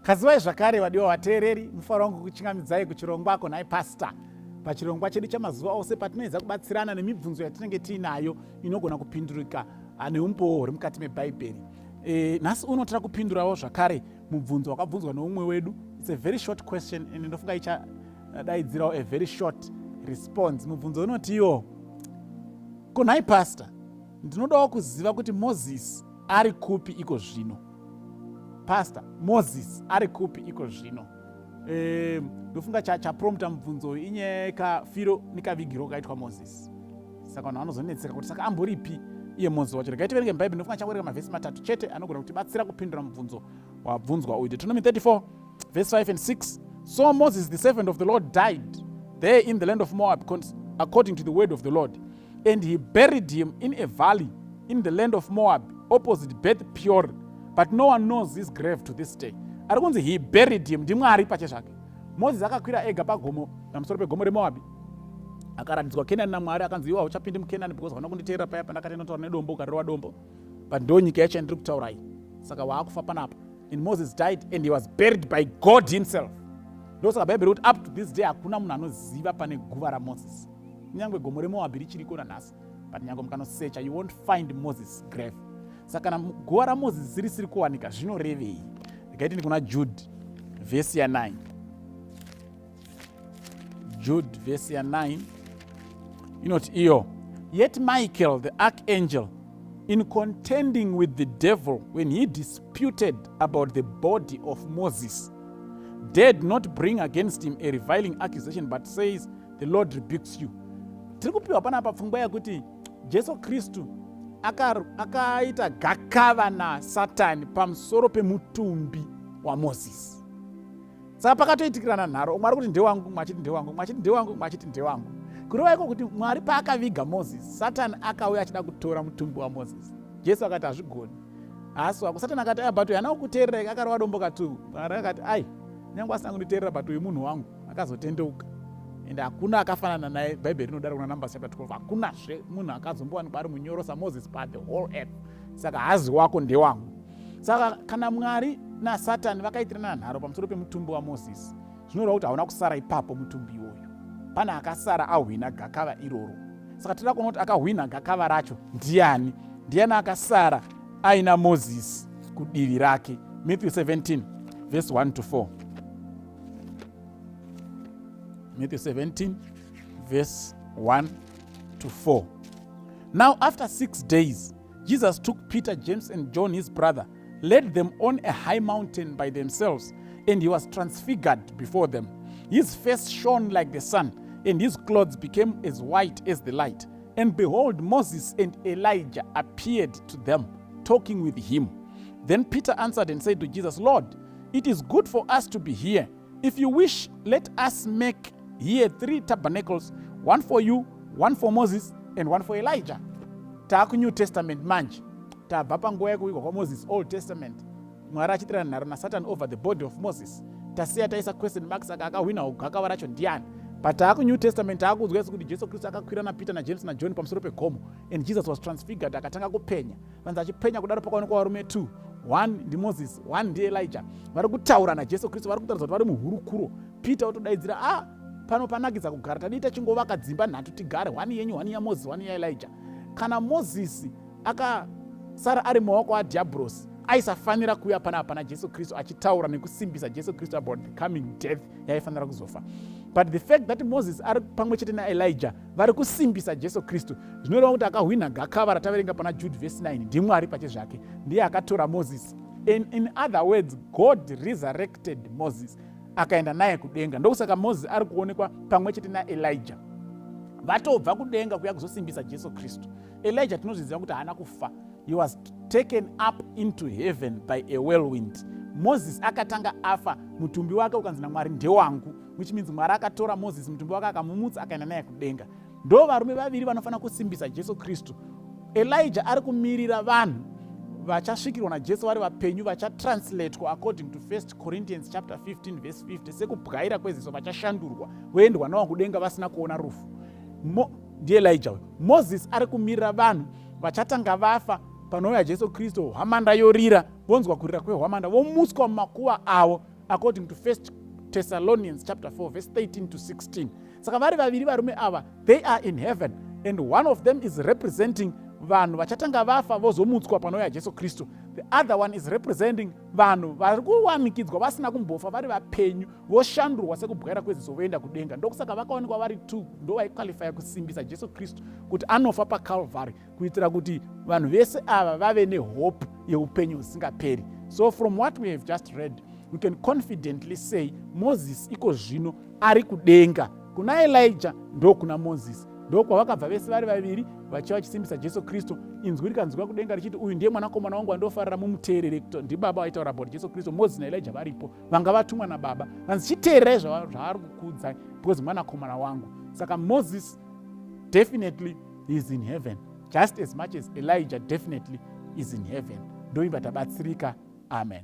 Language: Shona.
Kaziwai zvakare vadiwa vateereri, mufaro wangu kuchingamidzai kuchirongwa Nhai Pastor. Pachirongwa chedu chamazuva ose patinoedza kubatsirana nemibvunzo yatinenge tiinayo inogona kupindurika neumboo huri mukati mebhaibheri. Nhasi uno tiri kupindurawo zvakare mubvunzo wakabvunzwa noumwe wedu. It's a very short question and ndofunga ichadaidzirawo a very short response. Mubvunzo unoti iyo, Nhai Pastor, ndinodawo kuziva kuti Moses ari kupi iko zvino. Pastor, Moses ari kupi iko zvino. Ndofunga chaprompta mubvunzo inyaya yekafiro nekavigiro kaitwa Moses. Saka vanhu vanozonetseka kuti saka amboripi iye Moses wacho. Regai tiverenge mubhaibheri, ndofunga changoverenga mavhesi 3 chete anogona kutibatsira kupindura mubvunzo wabvunzwa uyu. Deuteronomy 34 verse 5 and 6. So Moses the servant of the Lord died there in the land of Moab according to the word of the Lord. And he buried him in a valley in the land of Moab opposite Beth Peor. But no one knows his grave to this day. Arikunzi he buried him, ndimwari pache zvake. Moses akakwira ega pagomo, pamusoro pegomo reMoabi. Akaratidzwa Kenani naMwari, akanzi iwe hauchapindi muKenani because hauna kunditeerera paya pandakati notaura nedombo ukarova dombo. But ndo nyika yacho yandiri kutaurai. Saka waakufa panapa. And Moses died and he was buried by God himself. Ndosaka Bible kuti up to this day hakuna munhu anoziva pane guva raMoses. Nyangwe gomo reMoabi richiriko nanhasi. But nyangwe mukanosecha you won't find Moses' grave. Saka kana guva raMoses risiri kuwanika zvinorevei. Regai kuna Jude verse ya 9. Jude verse ya 9 inoti iyo, yet Michael the archangel, in contending with the devil when he disputed about the body of Moses, dared not bring against him a reviling accusation, but says, the Lord rebukes you. Tiri kupiwa panapa pfungwa yakuti Jesu Kristu akaita gakava naSatani pamusoro pemutumbi waMoses. Saka pakatoitikirana nharo, Mwari kuti ndewangu, mwachiti ndewangu, mwachiti ndewangu, mwachiti ndewangu. Kureva iko kuti Mwari paakaviga Moses, Satani akauya achida kutora mutumbi waMoses. Jesu akati hazvigoni. Asi wako Satani akati but yana kuteerera, akarova dombo katu. Mwari akati nyangwe asina kunditeerera but uyu munhu wangu, akazotendeuka. Ende hakuna akafanana naye. Bhaibheri rinodaro kuna Numbers chapter 12. Hakunazve munhu akazombowanikwa ari munyoro saMoses pa the whole earth. Saka hazi wako ndewangu. Saka kana Mwari naSatani vakaitirana nharo pamusoro pemutumbi waMoses, zvinoreva kuti hauna kusara ipapo mutumbi iwoyo. Pana akasara ahwina gakava iroro. Saka tinoda kuona kuti akahwina gakava racho ndiani? Ndiani akasara aina Moses kudivi rake? Matthew 17 verse 1 to 4. Matthew 17 verse 1 to 4. Now after 6 days, Jesus took Peter, James and John his brother, led them on a high mountain by themselves, and he was transfigured before them. His face shone like the sun, and his clothes became as white as the light. And behold, Moses and Elijah appeared to them, talking with him. Then Peter answered and said to Jesus, Lord, it is good for us to be here. If you wish, let us make here 3 tabernacles, one for you, one for Moses, and one for Elijah. Taaku New Testament manje. Tabva panguva yekuigwa kwaMoses, Old Testament. Mwari achitirana nharo naSatani over the body of Moses. Tasiya taisa question mark, saka akahwina gakava racho ndiani? But taaku New Testament taakudzwa kuti Jesu Kristu akakwira naPeter naJames naJohn pamusoro pegomo, and Jesus was transfigured, akatanga kupenya. Vanhu achipenya kudaro pakaonekwa varume 2. One ndiMoses, one ndiElijah. Vari kutaura naJesu Kristu, vari kutaridza kuti vari muhurukuro. Peter otodaidzira, pano panakidza kugara, tadii chingovaka dzimba 3 tigare, one yenyu, one yaMoses, one yaElijah. Kana Moses akasara ari mumaoko aDhiabhorosi, aisafanira kuuya panapa naJesu Kristu achitaura nekusimbisa Jesu Kristu about the coming death yaifanira kuzofa. But the fact that Moses ari pamwe chete naElijah vari kusimbisa Jesu Kristu, zvinoreva kuti akahwina gakava rataverenga pana Jude verse 9, ndiMwari pache zvake, ndiye akatora Moses. In other words, God resurrected Moses akaenda naye kudenga. Ndokusaka Moses ari kuonekwa pamwe chete naElijah. Vatobva kudenga kuya kuzosimbisa Jesu Kristu. Elijah tinozviziva kuti haana kufa. He was taken up into heaven by a whirlwind. Moses akatanga afa, mutumbi wake ukanzi naMwari ndewangu, which means Mwari akatora Moses mutumbi wake akamumutsa akaenda naye kudenga. Ndo varume vaviri vanofana kusimbisa Jesu Kristu. Elijah ari kumirira vanhu vachasvikirwa naJesu vari vapenyu, vachatranslatewa according to 1 Corinthians chapter 15 verse 50, sekubwaira kweziso vachashandurwa voendwa navo kudenga vasina kuona rufu. NdiElijah. Moses ari kumirira vanhu vachatanga vafa panouya Jesu Kristu, hwamanda yorira, vonzwa kurira kwehwamanda, vomuswa mumakuva avo, according to 1 Thessalonians chapter 4 verse 13 to 16. Saka vari vaviri varume ava, they are in heaven, and one of them is representing vanhu vachatanga vafa vozomutswa panouya Jesu Kristu. The other one is representing vanhu vari kuwanikidzwa vasina kumbofa, vari vapenyu voshandurwa sekubwira kweziso voenda kudenga. Ndokusaka vakaonekwa vari 2 ndo vaikwalifya kusimbisa Jesu Kristu kuti anofa paCalvary kuitira kuti vanhu vese ava vave nehope yeupenyu husingaperi. So from what we have just read, we can confidently say Moses ikozvino ari kudenga. Kuna Elijah ndo kuna Moses. Ndo kwavakabva vese vari vaviri vachiva vachisimbisa Jesu Kristu. Inzwi rikanzwika kudenga richiti uyu ndiye mwanakomana wangu wandofarira mumuteerere. Ndibaba vaitaura about Jesu Kristu. Moses naElijah varipo, vanga vatumwa nababa, vanzichiteererai zvavari kukudza because mwanakomana wangu. Saka Moses definitely is in heaven, just as much as Elijah definitely is in heaven. Ndoimba tabatsirika. Amen.